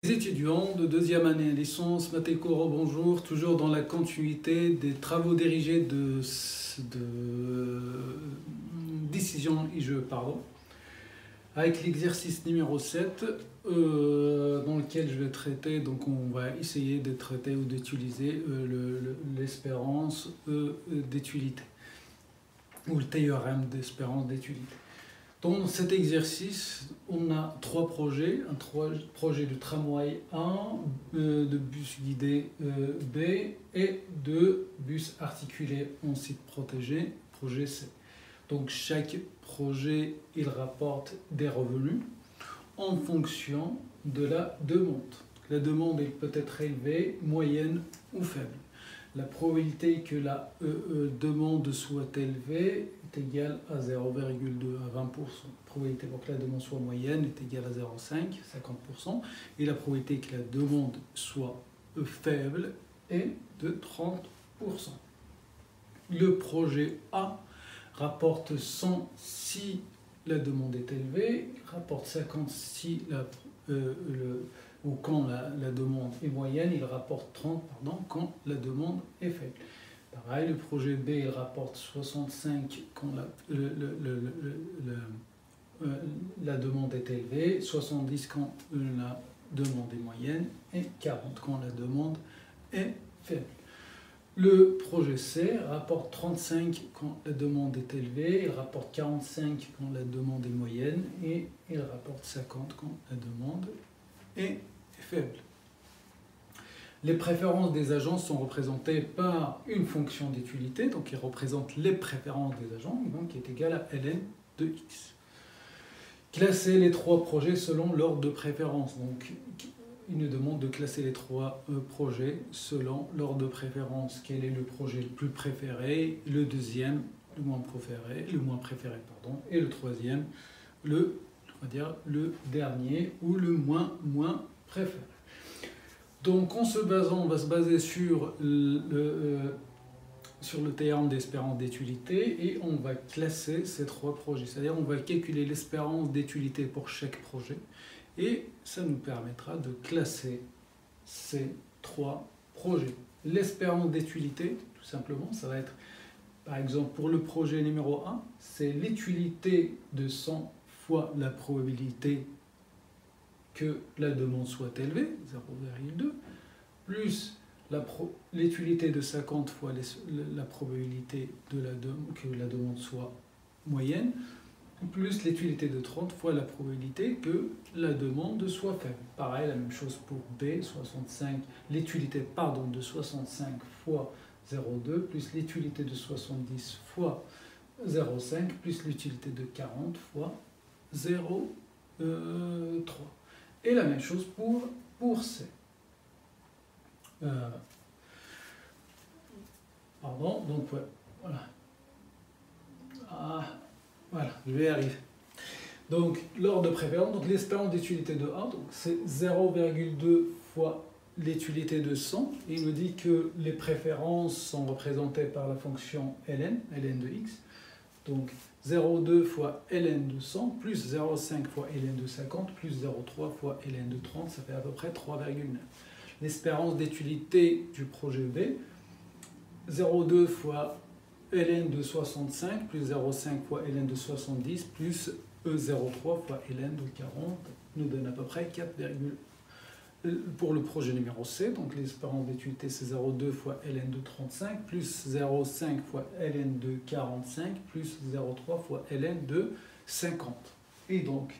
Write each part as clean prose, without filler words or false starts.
Les étudiants de deuxième année licence Matécoro, bonjour, toujours dans la continuité des travaux dirigés de décision IGE, avec l'exercice numéro 7 dans lequel je vais traiter, donc on va essayer de traiter ou d'utiliser l'espérance d'étualité, ou le théorème d'espérance d'étualité. Dans cet exercice, on a trois projets. Un projet de tramway 1, de bus guidé B et de bus articulé en site protégé, projet C. Donc chaque projet, il rapporte des revenus en fonction de la demande. La demande est peut être élevée, moyenne ou faible. La probabilité que la demande soit élevée est égale à 0,2 à 20%. La probabilité pour que la demande soit moyenne est égale à 0,5, 50%. Et la probabilité que la demande soit faible est de 30%. Le projet A rapporte 100 si la demande est élevée, rapporte 50 si ou quand la demande est moyenne, il rapporte 30 quand la demande est faible. Pareil, le projet B il rapporte 65 quand la demande est élevée, 70 quand la demande est moyenne et 40 quand la demande est faible. Le projet C rapporte 35 quand la demande est élevée, il rapporte 45 quand la demande est moyenne et il rapporte 50 quand la demande est faible. Les préférences des agents sont représentées par une fonction d'utilité, donc qui représente les préférences des agents, donc qui est égale à ln de x. Classer les trois projets selon l'ordre de préférence. Donc, il nous demande de classer les trois projets selon l'ordre de préférence. Quel est le projet le plus préféré, le deuxième, le moins préféré, et le troisième, le dernier ou le moins préféré. Donc on va se baser sur le théorème d'espérance d'étualité et on va classer ces trois projets. C'est-à-dire on va calculer l'espérance d'étualité pour chaque projet et ça nous permettra de classer ces trois projets. L'espérance d'étualité, tout simplement, ça va être, par exemple, pour le projet numéro 1, c'est l'étualité de 100 fois la probabilité que la demande soit élevée, 0,2, plus l'étualité de 50 fois la probabilité que la demande soit moyenne, plus l'étualité de 30 fois la probabilité que la demande soit faible. Pareil, la même chose pour B, 65, l'étualité de 65 fois 0,2, plus l'étualité de 70 fois 0,5, plus l'utilité de 40 fois 0,3. Et la même chose pour C. Donc ouais, voilà. Voilà, je vais y arriver. Donc, l'ordre de préférence, donc l'espérance d'étualité de 1, c'est 0,2 fois l'étualité de 100. Et il me dit que les préférences sont représentées par la fonction ln de x. Donc, 0,2 fois ln de 100 plus 0,5 fois ln de 50 plus 0,3 fois ln de 30, ça fait à peu près 3,9. L'espérance d'étualité du projet B, 0,2 fois ln de 65 plus 0,5 fois ln de 70 plus 0,3 fois ln de 40 nous donne à peu près 4, pour le projet numéro C, donc l'espérance d'étualité c'est 0,2 fois ln de 35 plus 0,5 fois ln de 45 plus 0,3 fois ln de 50. Et donc,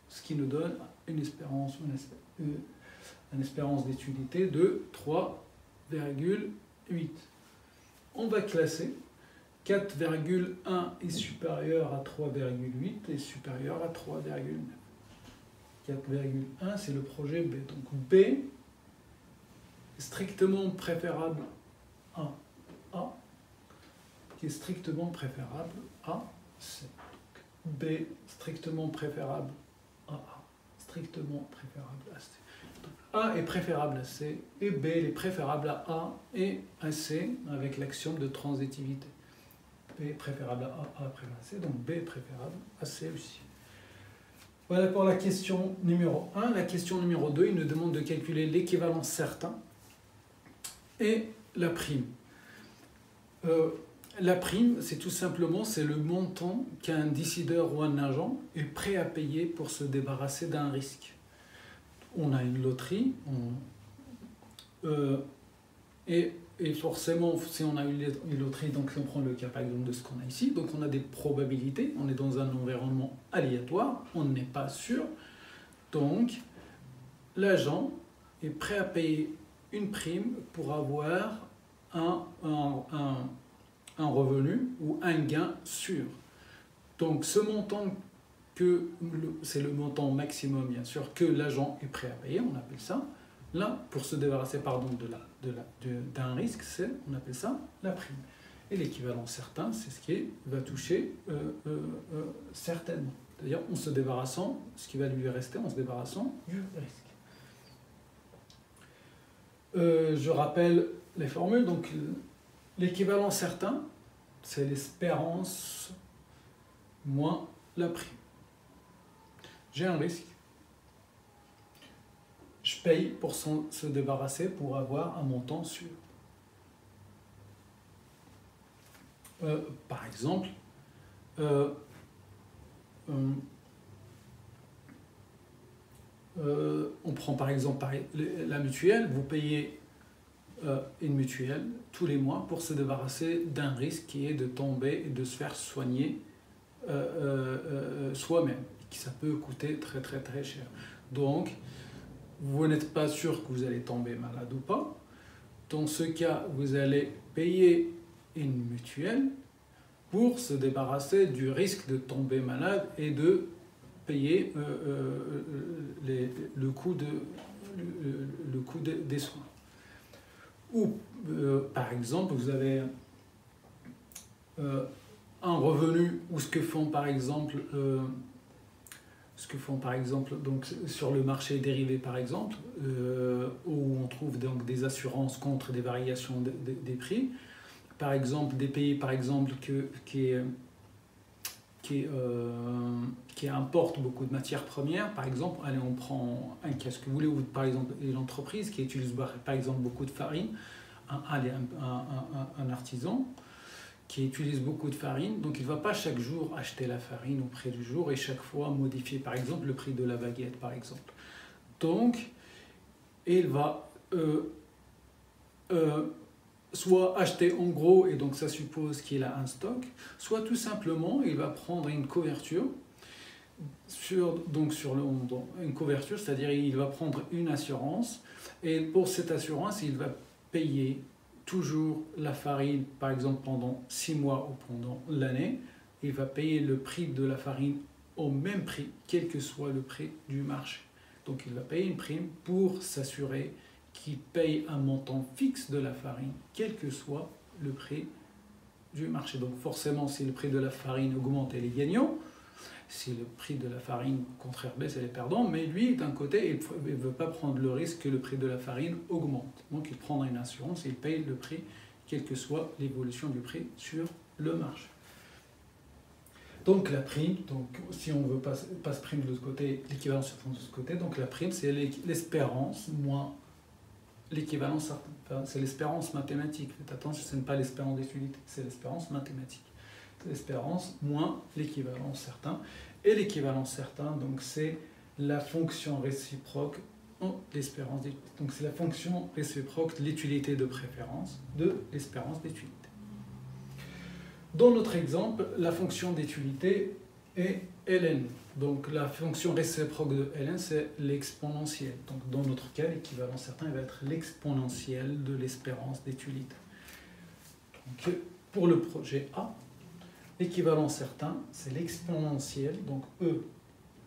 ce qui nous donne une espérance d'étualité de 3,8. On va classer 4,1 est supérieur à 3,8 et supérieur à 3,9. 4,1 c'est le projet B. Donc B est strictement préférable à A, qui est strictement préférable à C. Donc B strictement préférable à A, strictement préférable à C. Donc A est préférable à C et B est préférable à A et à C avec l'axiome de transitivité. B est préférable à A, A préférable à C, donc B est préférable à C aussi. Voilà pour la question numéro 1. La question numéro 2, il nous demande de calculer l'équivalence certain et la prime. La prime, c'est tout simplement le montant qu'un décideur ou un agent est prêt à payer pour se débarrasser d'un risque. On a une loterie, et forcément, si on a une loterie, donc si on prend le cas par exemple de ce qu'on a ici, donc on a des probabilités, on est dans un environnement aléatoire, on n'est pas sûr, donc l'agent est prêt à payer une prime pour avoir un revenu ou un gain sûr. Donc ce montant, c'est le montant maximum bien sûr que l'agent est prêt à payer, on appelle ça. Là, pour se débarrasser d'un risque, on appelle ça la prime. Et l'équivalent certain, c'est ce qui va toucher certainement. C'est-à-dire en se débarrassant, ce qui va lui rester en se débarrassant du risque. Je rappelle les formules. Donc, l'équivalent certain, c'est l'espérance moins la prime. J'ai un risque. Je paye pour se débarrasser pour avoir un montant sûr. Par exemple, on prend par exemple la mutuelle, vous payez une mutuelle tous les mois pour se débarrasser d'un risque qui est de tomber et de se faire soigner soi-même, qui ça peut coûter très très très cher. Donc, vous n'êtes pas sûr que vous allez tomber malade ou pas. Dans ce cas, vous allez payer une mutuelle pour se débarrasser du risque de tomber malade et de payer le coût des soins. Ou, par exemple, vous avez un revenu, ou ce que font par exemple donc, sur le marché dérivé par exemple, où on trouve donc des assurances contre des variations des prix. Par exemple, des pays par exemple qui importent beaucoup de matières premières. Par exemple, allez, on prend un cas, ce que vous voulez, ou par exemple une entreprise qui utilise par exemple beaucoup de farine, un artisan qui utilise beaucoup de farine, donc il ne va pas chaque jour acheter la farine au prix du jour et chaque fois modifier par exemple le prix de la baguette par exemple. Donc il va soit acheter en gros et donc ça suppose qu'il a un stock, soit tout simplement il va prendre une couverture une couverture, c'est-à-dire il va prendre une assurance et pour cette assurance il va payer toujours la farine, par exemple pendant 6 mois ou pendant l'année, il va payer le prix de la farine au même prix, quel que soit le prix du marché. Donc il va payer une prime pour s'assurer qu'il paye un montant fixe de la farine, quel que soit le prix du marché. Donc forcément, si le prix de la farine augmente, elle est gagnant. Si le prix de la farine, au contraire, baisse, elle est perdante. Mais lui, d'un côté, il ne veut pas prendre le risque que le prix de la farine augmente. Donc il prendra une assurance et il paye le prix, quelle que soit l'évolution du prix sur le marché. Donc la prime, donc, si on veut pas se prime de l'autre côté, l'équivalence certain de l'autre côté, donc la prime, c'est l'espérance moins l'équivalence certain. Enfin, c'est l'espérance mathématique. Faites attention, ce n'est pas l'espérance d'étudier, c'est l'espérance mathématique. L'espérance moins l'équivalence certain. Et l'équivalence certain, donc c'est la fonction réciproque en l'espérance d'étudier. Donc c'est la fonction réciproque de l'utilité de préférence de l'espérance d'étudier. Dans notre exemple, la fonction d'étudier est ln. Donc la fonction réciproque de ln, c'est l'exponentielle. Donc dans notre cas, l'équivalence certain va être l'exponentielle de l'espérance d'étudier. Donc pour le projet A, l'équivalent certain, c'est l'exponentielle, donc E,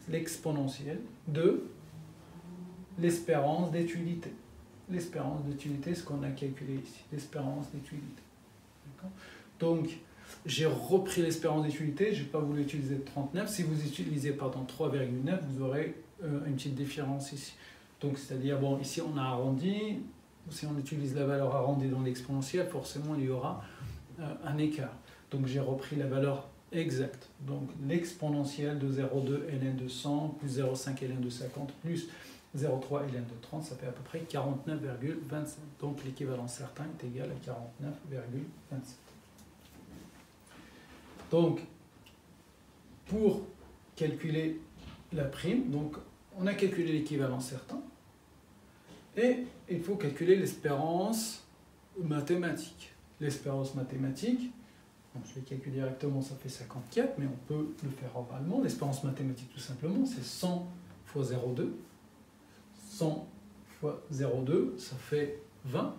l'exponentielle de l'espérance d'étudier. L'espérance d'étudier, ce qu'on a calculé ici, l'espérance d'étudier. Donc, j'ai repris l'espérance d'étudier, je n'ai pas voulu utiliser 39. Si vous utilisez 3,9, vous aurez une petite différence ici. Donc, c'est-à-dire, bon, ici on a arrondi, si on utilise la valeur arrondie dans l'exponentielle, forcément il y aura un écart. Donc j'ai repris la valeur exacte. Donc l'exponentielle de 0,2 ln de 100 plus 0,5 ln de 50 plus 0,3 ln de 30, ça fait à peu près 49,27. Donc l'équivalent certain est égal à 49,27. Donc pour calculer la prime, donc on a calculé l'équivalent certain et il faut calculer l'espérance mathématique. L'espérance mathématique, donc je l'ai calculé directement, ça fait 54, mais on peut le faire oralement. L'espérance mathématique, tout simplement, c'est 100 fois 0,2. 100 fois 0,2, ça fait 20,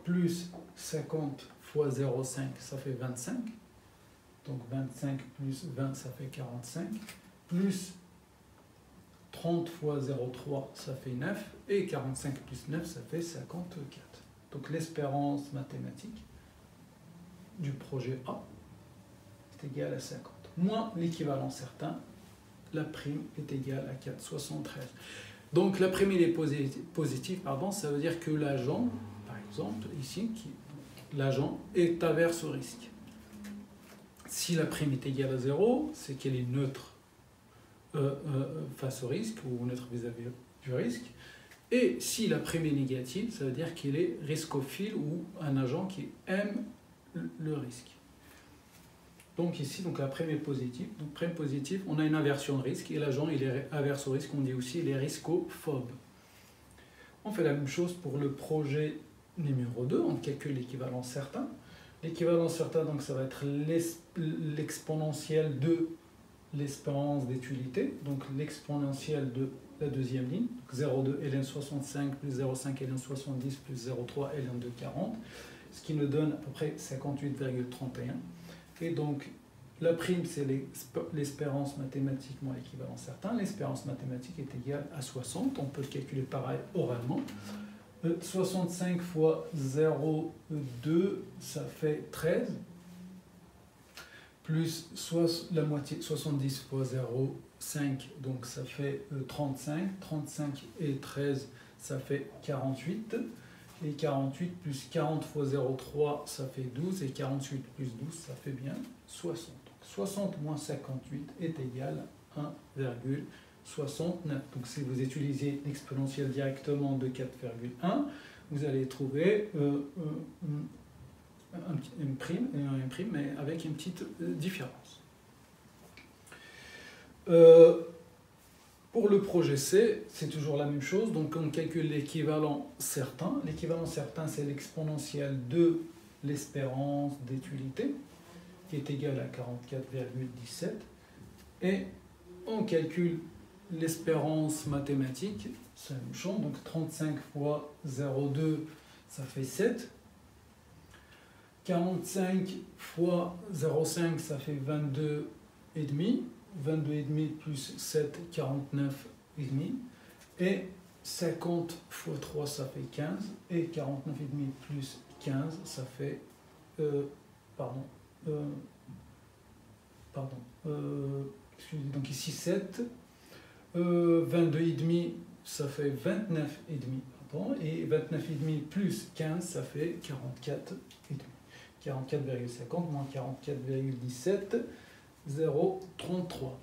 plus 50 fois 0,5, ça fait 25. Donc 25 plus 20, ça fait 45, plus 30 fois 0,3, ça fait 9, et 45 plus 9, ça fait 54. Donc l'espérance mathématique du projet A est égale à 50. Moins l'équivalent certain, la prime est égale à 4,73. Donc la prime est positive, ça veut dire que l'agent, par exemple, ici, l'agent est averse au risque. Si la prime est égale à 0, c'est qu'elle est neutre face au risque, ou neutre vis-à-vis du risque. Et si la prime est négative, ça veut dire qu'il est riscophile ou un agent qui aime le risque. Donc ici, la prime est positive. Donc prime positive, on a une aversion au risque et l'agent il est averse au risque, on dit aussi il est riscophobe. On fait la même chose pour le projet numéro 2, on calcule l'équivalent certain. L'équivalent certain, donc ça va être l'exponentielle de l'espérance d'étualité, donc l'exponentielle de la deuxième ligne, 0,2 ln 65 plus 0,5 ln 70 plus 0,3 ln de 40, ce qui nous donne à peu près 58,31. Et donc la prime, c'est l'espérance mathématique moins l'équivalent certain. L'espérance mathématique est égale à 60, on peut le calculer pareil oralement. 65 fois 0,2, ça fait 13, plus la moitié, 70 fois 0,5, donc ça fait 35, 35 et 13, ça fait 48, et 48 plus 40 fois 0,3, ça fait 12, et 48 plus 12, ça fait bien 60. Donc 60 moins 58 est égal à 1,69. Donc si vous utilisez l'exponentielle directement de 4,1, vous allez trouver une prime, mais avec une petite différence. Pour le projet C, c'est toujours la même chose. Donc on calcule l'équivalent certain. L'équivalent certain, c'est l'exponentielle de l'espérance d'étualité, qui est égale à 44,17. Et on calcule l'espérance mathématique, c'est la même chose. Donc 35 fois 0,2, ça fait 7. 45 fois 0,5, ça fait 22,5. 22,5 plus 7, 49,5. Et 50 fois 3, ça fait 15. Et 49,5 plus 15, ça fait... donc ici 7. 22,5, ça fait 29,5. Et 29,5 plus 15, ça fait 44,5. 44,50 moins 44,17. 0,33.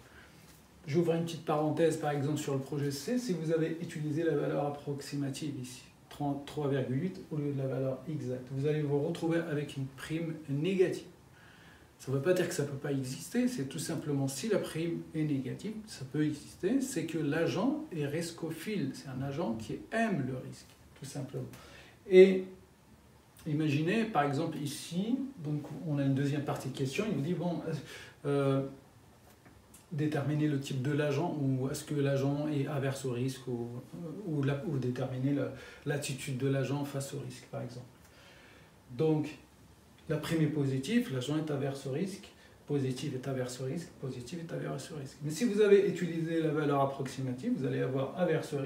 J'ouvre une petite parenthèse par exemple sur le projet C. Si vous avez utilisé la valeur approximative ici, 33,8 au lieu de la valeur exacte, vous allez vous retrouver avec une prime négative. Ça ne veut pas dire que ça ne peut pas exister, c'est tout simplement si la prime est négative, ça peut exister, c'est que l'agent est riscophile, c'est un agent qui aime le risque, tout simplement. Et imaginez par exemple ici, donc on a une deuxième partie de question, il vous dit bon, déterminer le type de l'agent, ou est-ce que l'agent est averse au risque, ou déterminer l'attitude de l'agent face au risque, par exemple. Donc, la prime est positive, l'agent est averse au risque, positive est averse au risque, positive est averse au risque. Mais si vous avez utilisé la valeur approximative, vous allez avoir averse au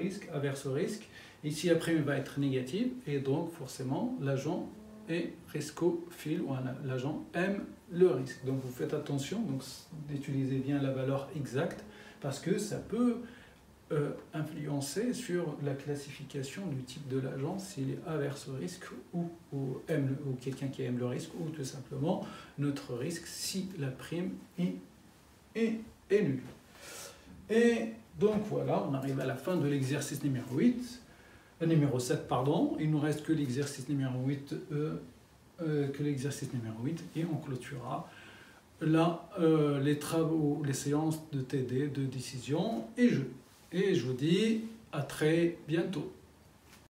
risque. Ici, la prime va être négative, et donc, forcément, l'agent est riscophile, ou l'agent aime le risque. Donc vous faites attention d'utiliser bien la valeur exacte, parce que ça peut influencer sur la classification du type de l'agent, s'il est averse au risque ou quelqu'un qui aime le risque, ou tout simplement neutre risque si la prime est nulle. Et donc voilà, on arrive à la fin de l'exercice numéro 7, pardon. Il ne nous reste que l'exercice numéro 8, et on clôturera là les travaux, les séances de TD, de décision et je vous dis à très bientôt.